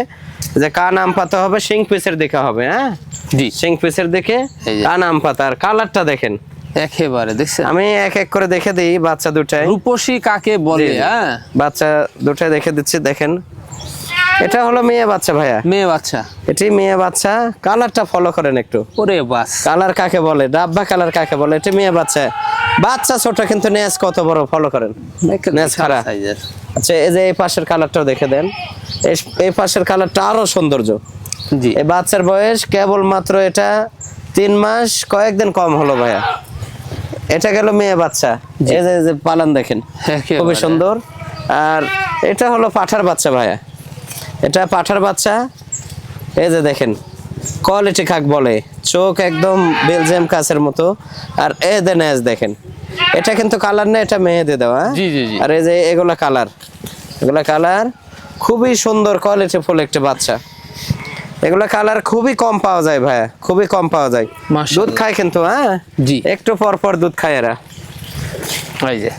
যে কান আম পাতা হবে, শিং পিসের দিকে হবে। হ্যাঁ, জি। শিং পিসের দিকে এই যে। কান আম পাতা। আর কালারটা দেখেন, একেবারে দেখছেন? আমি এক এক করে দেখে দিই বাচ্চা দুটাই। রূপসী কাকে বলে? জি, জি। হ্যাঁ, বাচ্চা দুটাই দেখে দিচ্ছি, দেখেন। এটা হলো মেয়ে বাচ্চা ভাইয়া, মেয়ে বাচ্চা। এটি মেয়ে বাচ্চা। কালারটা ফলো করেন একটু, ওরে বাস। কালার কাকে বলে, ডাব্বা কালার কাকে বলে। এটা মেয়ে বাচ্চা, বাচ্চা ছোট কিন্তু নেজ কত বড়, ফলো করেন। নেজ খাড়া। সাইজের। আচ্ছা, এই যে এই পাশের কালারটাও দেখে দেন, এই পাশের কালারটা আরো সৌন্দর্য। জি। এই বাচ্চার বয়স কেবল মাত্র এটা 3 মাস কয়েকদিন কম হলো ভাইয়া। এটা গেল মেয়ে বাচ্চা। এই যে যে পালান দেখেন, একেবারে। খুবই সুন্দর। আর এটা হলো পাঠার বাচ্চা ভাইয়া, এটা পাঠার বাচ্চা। এই যে দেখেন, কোয়ালিটি কাক বলে, চোখ একদম বেলজিয়াম কাছের মতো। আর এই যে নেজ দেখেন, এটা কিন্তু কালার না, এটা মেহেদি দেওয়া। জি, জি, জি। আর এই যে এগুলা কালার, এগুলা কালার খুবই সুন্দর কোয়ালিটি ফুল একটা বাচ্চা। এগুলা কালার খুবই কম পাওয়া যায় ভাইয়া, খুবই কম পাওয়া যায়। মাশাআল্লাহ। দুধ খায় কিন্তু, হ্যাঁ জি। একটু পর পর দুধ খায় এরা, এই যে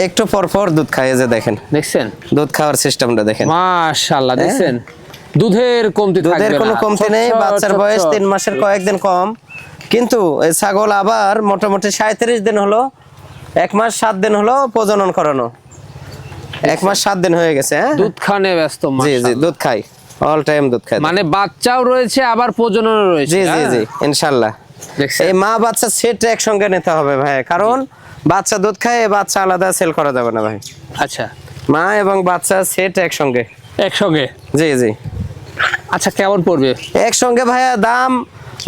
একটু পর পর দুধ খায়। এই যে দেখেন দেখছেন দুধ খাওয়ার সিস্টেমটা দেখেন। মাশাআল্লাহ, দেখছেন দুধের কমতি থাকবে না। দুধের কোনো কমতি নেই। ছোট, বাচ্চার ছোট, বয়স ছোট। 3 মাসের কয়েকদিন কম, কিন্তু এই ছাগল আবার মোটামুটি 37 দিন হলো, 1 মাস 7 দিন হলো প্রজনন করানো, 1 মাস 7 দিন হয়ে গেছে। হ্যাঁ দুধ খানে ব্যস্ত। জি জি, মাশাআল্লাহ। দুধ খাই, অল টাইম দুধ খাই। মানে বাচ্চাও রয়েছে আবার প্রজননও রয়েছে। জি জি হ্যাঁ? জি, ইনশাআল্লাহ। দেখছেন? এই মা বাচ্চা সেট একসঙ্গে নিতে হবে ভাই, কারণ বাচ্চা দুধ খায়, বাচ্চা আলাদা সেল করা যাবে না ভাই। আচ্ছা, মা এবং বাচ্চা সেট একসঙ্গে। একসঙ্গে। জি জি, আচ্ছা, কেমন পড়বে? একসঙ্গে ভাইয়া দাম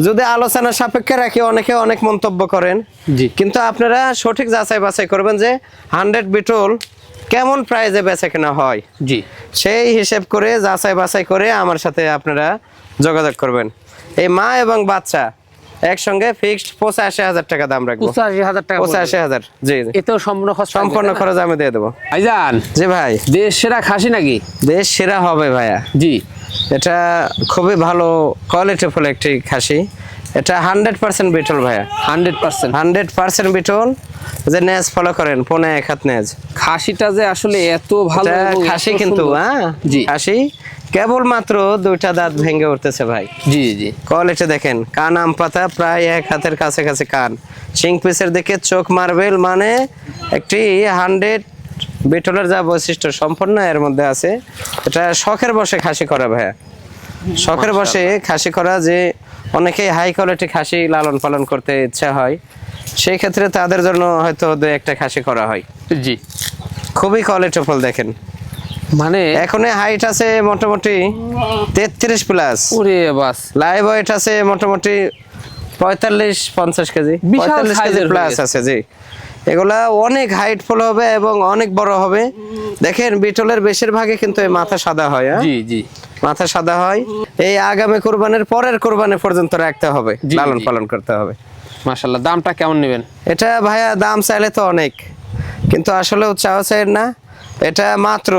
যদি আলোচনা সাপেক্ষে রাখি, অনেকে অনেক মন্তব্য করেন, জি। কিন্তু আপনারা সঠিক যাচাই বাছাই করবেন যে 100 বিটল কেমন প্রাইজে বেচা কেনা হয়, জি। সেই হিসেব করে যাচাই বাছাই করে আমার সাথে আপনারা যোগাযোগ করবেন। এই মা এবং বাচ্চা একসঙ্গে ফিক্সড 85,000 টাকা দাম রাখবো। 85,000 টাকা। 85,000, জি জি, এতেও সম্পূর্ণ খরচ থাকবে, সম্পূর্ণ তাই না? খরচ আমি দিয়ে দেবো। ভাইজান, জি ভাই, দেশ সেরা খাসি নাকি? দেশ সেরা হবে ভাইয়া। জি। এটা খুবই ভালো কোয়ালিটিফুল একটি খাসি। এটা 100% বিটল ভাইয়া, 100%। 100% বিটল। যে নেজ ফলো করেন, 1.5 হাত নেজ। খাসিটা যে আসলে এত ভালো এটা এবং এত খাসি কিন্তু, সুন্দর। হ্যাঁ জি। খাসি, কেবলমাত্র 2টা দাঁত ভেঙে উঠতেছে ভাই। জি জি। কোয়ালিটি দেখেন, কান আম পাতা, প্রায় 1 হাতের কাছাকাছি কান। শিং পিসের দিকে চোখ মার্বেল, মানে একটি 100 বিটলের যা বৈশিষ্ট্য সম্পন্ন এর মধ্যে আছে। এটা শখের বসে খাসি করা ভাইয়া, শখের বসে খাসি করা। যে অনেকেই হাই কোয়ালিটি খাসি লালন পালন করতে ইচ্ছা হয়, সেই ক্ষেত্রে তাদের জন্য হয়তো 2-1টা খাসি করা হয়। জি। খুবই কোয়ালিটিফুল দেখেন। মানে এখন হাইট আছে মোটামুটি 33 প্লাস, ওরে বাস, লাইভ ওয়েট আছে মোটামুটি 45-50 কেজি, বিশাল 45 কেজি সাইজের প্লাস হয়ে আছে। জি, এগুলা অনেক হাইটফুল হবে এবং অনেক বড় হবে। দেখেন বিটলের বেশিরভাগই কিন্তু এই মাথা সাদা হয়। হ্যাঁ জি জি। মাথা সাদা হয়। এই আগামী কোরবানির পরের কোরবানি পর্যন্ত রাখতে হবে, জি, লালন জি। পালন করতে হবে। মাশাআল্লাহ। দামটা কেমন নেবেন? এটা ভাইয়া দাম চাইলে তো অনেক, কিন্তু আসলে চাওয়া চাই না। এটা মাত্র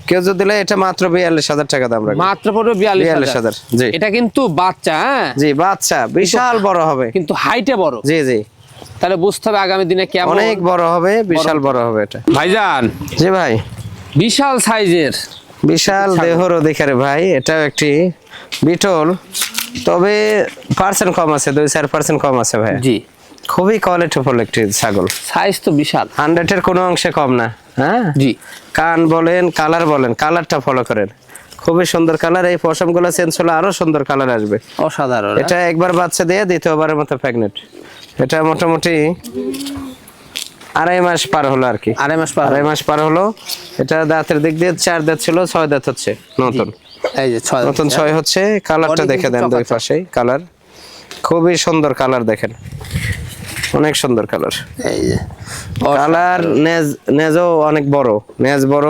কেউ যদি দিলে এটা মাত্র 42,000 টাকা দাম রাখবে। মাত্র পড়বে 42,000। জি। এটা কিন্তু বাচ্চা, হ্যাঁ জি, বাচ্চা বিশাল বড় হবে, কিন্তু হাইটে বড়। জি জি, তাহলে বুঝতে হবে আগামী দিনে কেমন। অনেক বড় হবে, বিশাল বড় হবে এটা। ভাইজান, জি ভাই, বিশাল সাইজের, বিশাল দেহর অধিকারী ভাই। এটাও একটি বিটল, তবে পার্সেন্ট কম আছে, 2-4% কম আছে ভাই। জি। খুবই কোয়ালিটিফুল একটি ছাগল, সাইজ তো বিশাল। 100-এর কোনো অংশে কম না। হ্যাঁ জি। কান বলেন, কালার বলেন, কালারটা ফলো করেন, খুবই সুন্দর কালার। এই পশমগুলো চেঞ্জ হলে আরো সুন্দর কালার আসবে। অসাধারণ। এটা একবার বাচ্চা দিয়ে দ্বিতীয়বারের মতো প্রেগনেন্ট। এটা মোটামুটি 2.5 মাস পার হলো আর কি, 2.5 মাস পার। 2.5 মাস পার হলো। এটা দাঁতের দিক দিয়ে 4 দাঁত ছিল, 6 দাঁত হচ্ছে নতুন, এই যে 6 নতুন 6 হচ্ছে। কালারটা Body দেখে কিন্তু দেন, দুই চকাচক। পাশেই কালার, খুবই সুন্দর কালার দেখেন, অনেক সুন্দর কালার। এই যে কালার, নেজও অনেক বড়, নেজ বড়,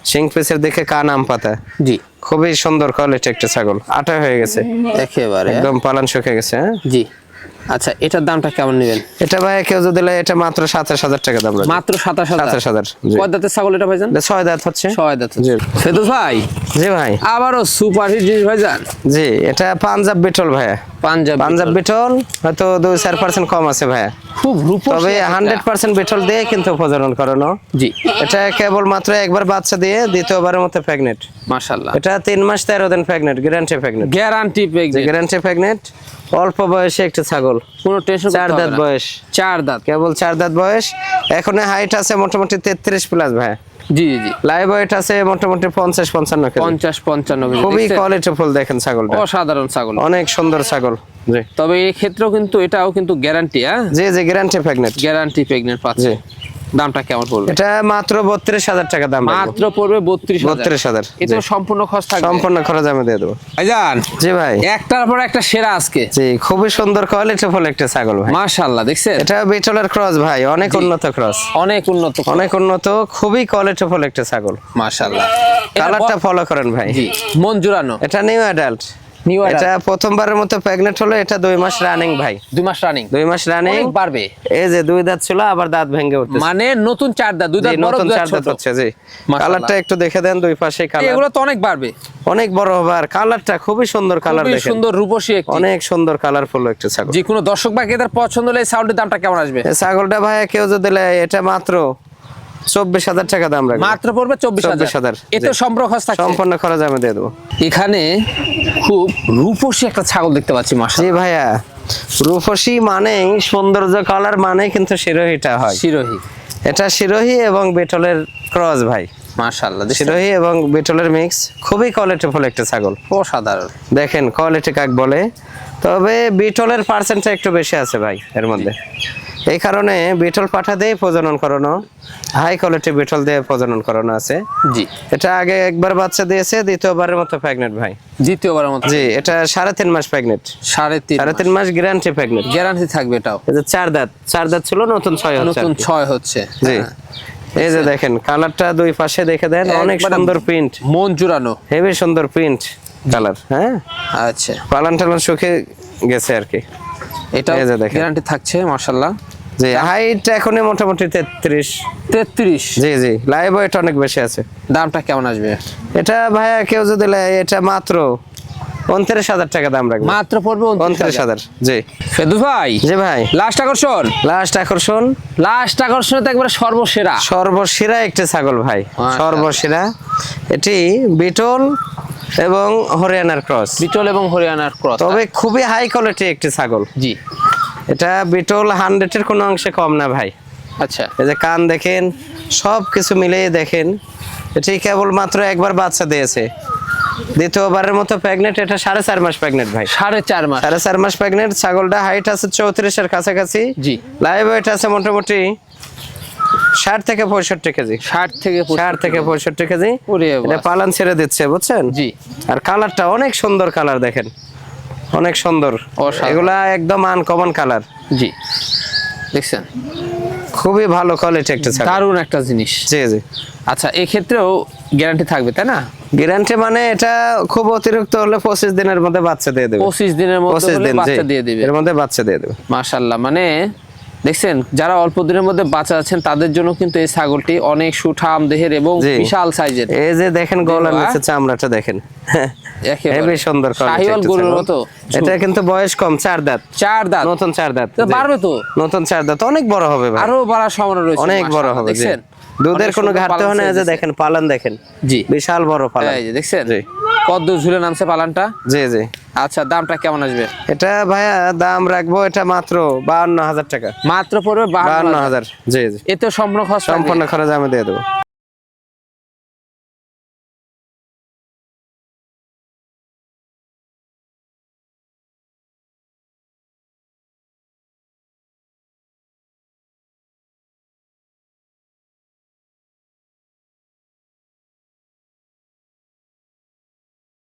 শিং পিসের দিকে কান আম পাতা। জি। খুবই সুন্দর কোয়ালিটি একটা ছাগল, আটা হয়ে গেছে, একেবারে একদম পালান শুকিয়ে গেছে। হ্যাঁ জি। আচ্ছা, এটার দামটা কেমন নেবেন? এটা ভাই কেউ যদি দিলে এটা মাত্র 27,000 টাকা দাম রাখবে। মাত্র 27,000। 27,000, জি। কয় দাঁতের ছাগল এটা ভাইজান? এটা 6 দাঁত হচ্ছে। 6 দাঁত। জি। ফেদুস ভাই, জি ভাই, আবারও সুপার হিট জিনিস ভাইজান। জি, এটা পাঞ্জাব বিটল ভাইয়া। পাঞ্জাব বিটল হয়তো 2-4% কম আছে ভাইয়া, খুব রূপসী তবে একটা। 100% বিটল দিয়ে কিন্তু প্রজনন করানো। জি। এটা কেবল মাত্র একবার বাচ্চা দিয়ে দ্বিতীয়বারের মতো প্রেগনেন্ট। মাশাআল্লাহ। এটা 3 মাস 13 দিন pregnant, guarantee pregnant, guarantee pregnant. Guarantee pregnant. অল্প বয়সে একটা ছাগল, কোনো টেনশন 4 দাঁত বয়স, 4 দাঁত। কেবল 4 দাঁত বয়স। এখন হাইট আছে মোটামুটি 33 প্লাস ভাই। জি জি। লাইভ ওয়েট আছে মোটামুটি 50-55 কেজি। 50-55 কেজি। খুবই দেখছেন? কোয়ালিটিফুল দেখেন ছাগলটা, অসাধারণ ছাগল। অনেক সুন্দর ছাগল। জি তবে এই ক্ষেত্রেও কিন্তু এটাও কিন্তু গ্যারান্টি, হ্যাঁ জি জি, গ্যারান্টি প্রেগনেন্ট। গ্যারান্টি প্রেগন্যান্ট পাচ্ছে। জি। দামটা কেমন পড়বে? এটা মাত্র 32,000 টাকা দাম রাখবো। মাত্র পড়বে 32,000। 32,000, এটা জি। সম্পূর্ণ খরচ থাকবে। সম্পূর্ণ খরচ আমি দিয়ে দেবো। ভাইজান, জি ভাই, একটার পর একটা সেরা আজকে। জি, খুবই সুন্দর কোয়ালিটিফুল একটা ছাগল ভাই। মাশাআল্লাহ, দেখছেন? এটা বিটলের ক্রস ভাই, অনেক জি। উন্নত ক্রস, অনেক উন্নত। অনেক উন্নত, খুবই কোয়ালিটিফুল একটা ছাগল। মাশাআল্লাহ। কালারটা ফলো করেন ভাই। জি, মন জুড়ানো। এটা নিউ অ্যাডাল্ট, নিউ এটা প্রথমবারের মতো প্রেগনেন্ট হলো, এটা 2 মাস রানিং ভাই। 2 মাস রানিং, 2 মাস রানিং অনেক বাড়বে। এই যে 2 দাঁত ছিল, আবার দাঁত ভেঙে উঠতেছে, মানে নতুন 4 দাঁত, 2 দাঁত বড়, নতুন 2 4 দাঁত দাঁত ছোট। হচ্ছে জি। মাশাআল্লাহ। কালারটা একটু দেখে দেন, দুই পাশে কালার, এগুলো তো অনেক বাড়বে, অনেক বড় হবে। আর কালারটা খুবই সুন্দর কালার, খুবই দেখেন সুন্দর রূপসী একটি, অনেক সুন্দর কালারফুল একটা ছাগল। যে কোনো দর্শক বা ক্রেতার পছন্দ হলে এই ছাগলটির দামটা কেমন আসবে? এই ছাগলটা ভাই কেউ যদি নেয়, এটা মাত্র 24,000 টাকা দাম রাখবে। মাত্র পড়বে 24,000। 24,000 এতে সম্পর্ক খরচ থাকছে। সম্পূর্ণ খরচ আমি দিয়ে দেবো। এখানে খুব রূপসী একটা ছাগল দেখতে পাচ্ছি, জি মাশাআল্লাহ। ভাইয়া, রূপসী মানেই সৌন্দর্য, কালার মানে কিন্তু শিরোহিটা হয়। শিরোহী, এটা শিরোহী এবং বেটলের ক্রস ভাই। মাশাআল্লাহ। শিরোহী এবং বেটলের মিক্স, খুবই কোয়ালিটিফুল একটা ছাগল। অসাধারণ। দেখেন কোয়ালিটি কাক বলে, তবে বিটলের পার্সেন্টটা একটু বেশি আছে ভাই এর মধ্যে। এই কারণে বিটল পাঠা দিয়ে প্রজনন করানো, হাই কোয়ালিটি বিটল দিয়ে প্রজনন করানো আছে। জি, এটা আগে একবার বাচ্চা দিয়েছে, দ্বিতীয়বারের মতো প্রেগনেন্ট ভাই। দ্বিতীয়বারের মতো। জি, এটা 3.5 মাস প্রেগনেন্ট, 3.5 3.5 মাস গ্যারান্টি প্রেগনেন্ট। গ্যারান্টি থাকবে এটাও। এই যে 4 দাঁত, 4 দাঁত ছিল, নতুন 6 হচ্ছে নতুন আর কি। 6 হচ্ছে। জি, হ্যাঁ। এই যে দেখেন কালারটা দুই পাশে দেখে দেন, অনেক একবারে সুন্দর প্রিন্ট, মন জুড়ানো। হেভি সুন্দর প্রিন্ট কালার। হ্যাঁ, আচ্ছা, পালান টালান শুকে গেছে আর কি। এটা এই যে দেখেন। গ্যারান্টি থাকছে, মাশাআল্লাহ। জি, হাইট এখনই মোটামুটি 33। 33। জি জি, লাইভ ওয়েট অনেক বেশি আছে। দামটা কেমন আসবে? এটা ভাইয়া কেউ যদি নেয়, এটা মাত্র 29,000 টাকা দাম রাখবে। মাত্র পড়বে 29,000। 29,000। জি ফেদু ভাই, জি ভাই, লাস্ট আকর্ষণ, লাস্ট আকর্ষণ, লাস্ট আকর্ষণ তো একবারে সর্বসেরা। সর্বসেরা একটা ছাগল ভাই, মাশাআল্লাহ। সর্বসেরা। এটি বিটল এবং হরিয়ানার ক্রস, বিটল এবং হরিয়ানার ক্রস। তবে খুবই হাই কোয়ালিটি একটি ছাগল। জি, এটা বিটল 100 এর কোনো অংশে কম না ভাই। আচ্ছা। এই যে কান দেখেন, সব কিছু মিলিয়ে দেখেন, এটি কেবল মাত্র একবার বাচ্চা দিয়েছে, দ্বিতীয়বারের মতো প্রেগনেন্ট। এটা 4.5 মাস প্রেগনেন্ট ভাই, 4.5 মাস। 4.5 মাস প্রেগনেন্ট। ছাগলটা হাইট আছে 34 এর কাছাকাছি। জি, লাইভ ওয়েট আছে মোটামুটি 60 থেকে 65 কেজি। 60 থেকে 60 থেকে 65 কেজি। ওরে এটা বাস। পালান ছেড়ে দিচ্ছে, বুঝছেন? জি, আর কালারটা অনেক সুন্দর কালার, দেখেন অনেক সুন্দর। অসাধারণ। এগুলা একদম আনকমন কালার, জি, দেখছেন, খুবই ভালো কোয়ালিটি একটা ছাগল। দারুণ একটা জিনিস। জি জি, আচ্ছা, এই ক্ষেত্রেও গ্যারান্টি থাকবে, তাই না? গ্যারান্টি মানে এটা খুব অতিরিক্ত হলে 25 দিনের মধ্যে বাচ্চা দিয়ে দেবে। 25 দিনের মধ্যে 25 হলে দিন, জি, বাচ্চা দিয়ে দিবে। এর মধ্যে বাচ্চা দিয়ে দেবে। মাশাআল্লাহ। মানে দেখছেন, যারা অল্প দিনের মধ্যে বাচ্চা আছেন তাদের জন্য কিন্তু এই ছাগলটি অনেক সুঠাম দেহের এবং জি। বিশাল সাইজের। এই যে দেখেন গলার বাহ। নিচে চামড়াটা দেখেন, একেবারে হেভি সুন্দর quality শাহিওয়াল একটা গরুর ছাগল। মতো। এটা কিন্তু বয়স কম, 4 দাঁত, 4 দাঁত, নতুন 4 দাঁত। তো জি। বাড়বে তো, নতুন 4 দাঁত অনেক বড় হবে ভাই, আরো বাড়ার সম্ভাবনা রয়েছে। অনেক বড় মাশাআল্লাহ, হবে। জি, দেখছেন দুধের অনেক কোনো সুন্দর ঘাটতি হয় না। এই যে পালন দেখেন পালান, দেখেন জি, বিশাল বড় পালান। এই যে দেখছেন জি কত ঝুলে নামছে পালানটা। জি জি, আচ্ছা, দামটা কেমন আসবে? এটা ভাইয়া দাম রাখবো এটা মাত্র 52,000 টাকা। মাত্র পড়বে 52,000। 52,000। জি জি, এতে সম্পূর্ণ খরচ থাকবে। সম্পূর্ণ খরচ আমি দিয়ে দেবো।